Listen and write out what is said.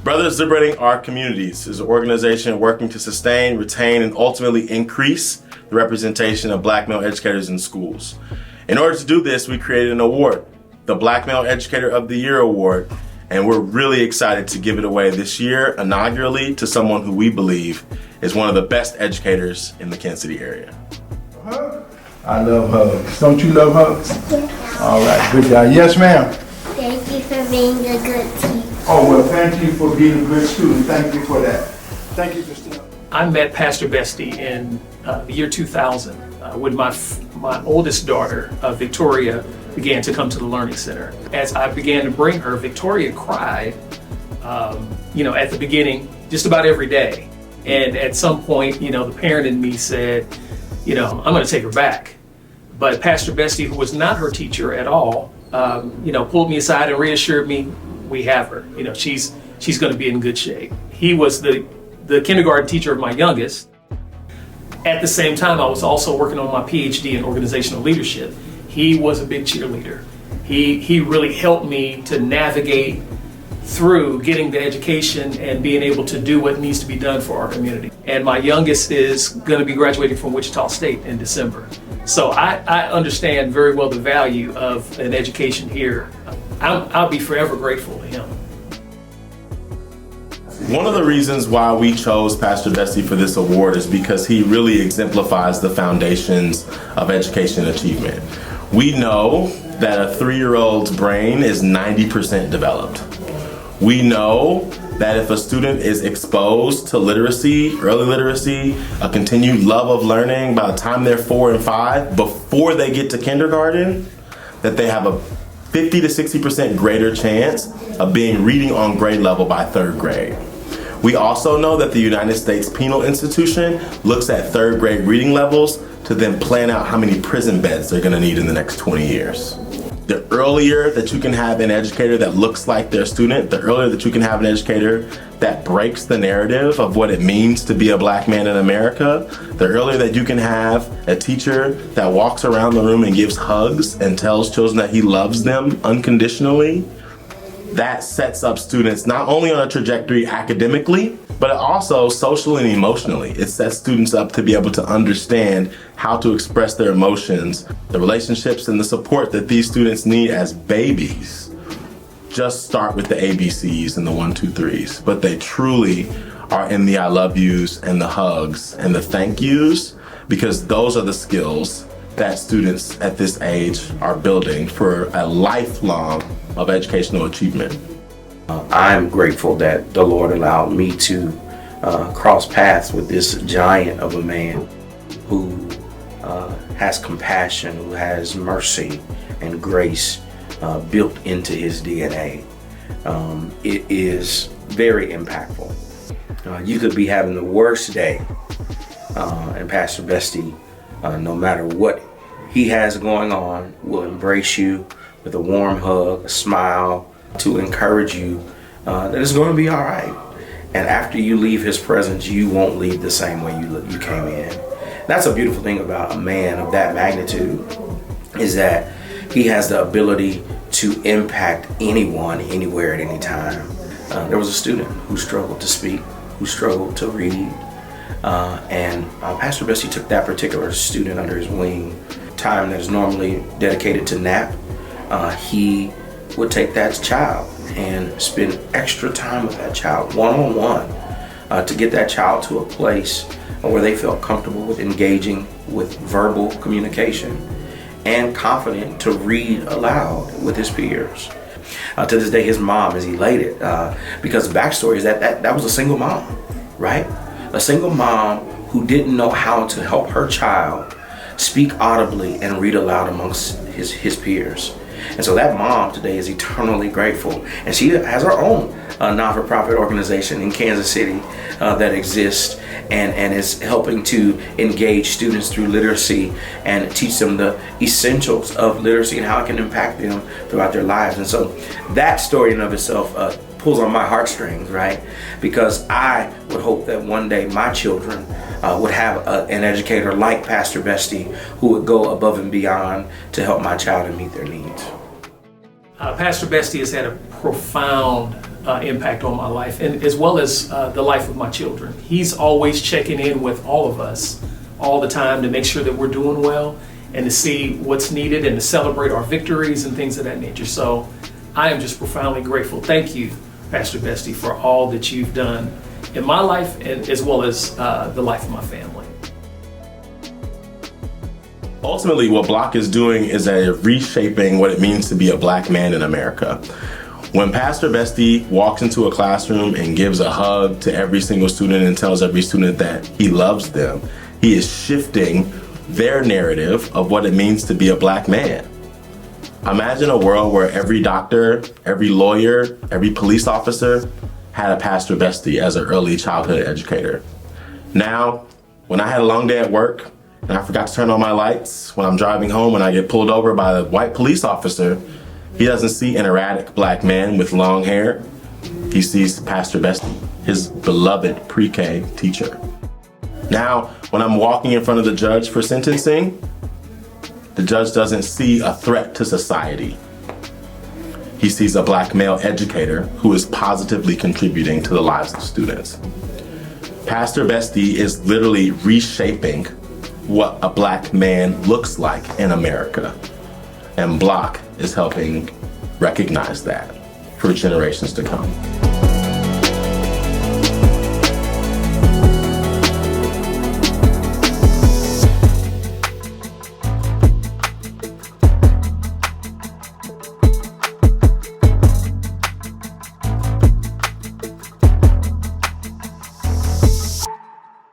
Brothers Liberating Our Communities is an organization working to sustain, retain, and ultimately increase the representation of Black male educators in schools. In order to do this, we created an award, the Black Male Educator of the Year Award, and we're really excited to give it away this year, inaugurally, to someone who we believe is one of the best educators in the Kansas City area. I love hugs. Don't you love hugs? Yes. All right, good job. Yes, ma'am. Thank you for being a good teacher. Oh, well, thank you for being a good student. Thank you for that. Thank you, Christina. I met Pastor B.L.O.C in the year 2000 when my oldest daughter, Victoria, began to come to the Learning Center. As I began to bring her, Victoria cried, at the beginning, just about every day. And at some point, the parent in me said, I'm going to take her back. But Pastor B.L.O.C, who was not her teacher at all, pulled me aside and reassured me, we have her. She's going to be in good shape. He was the kindergarten teacher of my youngest. At the same time, I was also working on my PhD in organizational leadership. He was a big cheerleader. He really helped me to navigate through getting the education and being able to do what needs to be done for our community. And my youngest is going to be graduating from Wichita State in December. So I understand very well the value of an education here. I'll be forever grateful to him. One of the reasons why we chose Pastor B.L.O.C for this award is because he really exemplifies the foundations of education achievement. We know that a 3-year-old's brain is 90% developed. We know that if a student is exposed to literacy, early literacy, a continued love of learning by the time they're 4 and 5, before they get to kindergarten, that they have a 50 to 60% greater chance of being reading on grade level by 3rd grade. We also know that the United States Penal Institution looks at 3rd grade reading levels to then plan out how many prison beds they're going to need in the next 20 years. The earlier that you can have an educator that looks like their student, the earlier that you can have an educator that breaks the narrative of what it means to be a Black man in America, the earlier that you can have a teacher that walks around the room and gives hugs and tells children that he loves them unconditionally, that sets up students not only on a trajectory academically, but also socially and emotionally. It sets students up to be able to understand how to express their emotions. The relationships and the support that these students need as babies just start with the ABCs and the 1, 2, 3s, but they truly are in the I love yous and the hugs and the thank yous, because those are the skills that students at this age are building for a lifelong of educational achievement. I'm grateful that the Lord allowed me to cross paths with this giant of a man who has compassion, who has mercy and grace built into his DNA. It is very impactful. You could be having the worst day, and Pastor B.L.O.C, no matter what he has going on, will embrace you with a warm hug, a smile, to encourage you that it's going to be all right. And after you leave his presence, you won't leave the same way you came in. That's a beautiful thing about a man of that magnitude, is that he has the ability to impact anyone, anywhere, at any time. There was a student who struggled to speak, who struggled to read, and Pastor B.L.O.C took that particular student under his wing. Time that is normally dedicated to nap, he would take that child and spend extra time with that child, one-on-one, to get that child to a place where they felt comfortable with engaging with verbal communication and confident to read aloud with his peers. To this day, his mom is elated because the backstory is that was a single mom, right? A single mom who didn't know how to help her child speak audibly and read aloud amongst his peers. And so that mom today is eternally grateful. And she has her own non-for-profit organization in Kansas City that exists and is helping to engage students through literacy and teach them the essentials of literacy and how it can impact them throughout their lives. And so that story in and of itself pulls on my heartstrings, right? Because I would hope that one day my children would have an educator like Pastor B.L.O.C who would go above and beyond to help my child and meet their needs. Pastor B.L.O.C has had a profound impact on my life, and as well as the life of my children. He's always checking in with all of us all the time to make sure that we're doing well and to see what's needed and to celebrate our victories and things of that nature. So I am just profoundly grateful. Thank you, Pastor Bestie, for all that you've done in my life and as well as the life of my family. Ultimately, what B.L.O.C is doing is reshaping what it means to be a black man in America. When Pastor Bestie walks into a classroom and gives a hug to every single student and tells every student that he loves them, he is shifting their narrative of what it means to be a black man. Imagine a world where every doctor, every lawyer, every police officer had a Pastor Bestie as an early childhood educator. Now, when I had a long day at work and I forgot to turn on my lights, when I'm driving home and I get pulled over by a white police officer, he doesn't see an erratic black man with long hair. He sees Pastor Bestie, his beloved pre-K teacher. Now, when I'm walking in front of the judge for sentencing, the judge doesn't see a threat to society. He sees a black male educator who is positively contributing to the lives of students. Pastor Bestie is literally reshaping what a black man looks like in America. And B.L.O.C is helping recognize that for generations to come.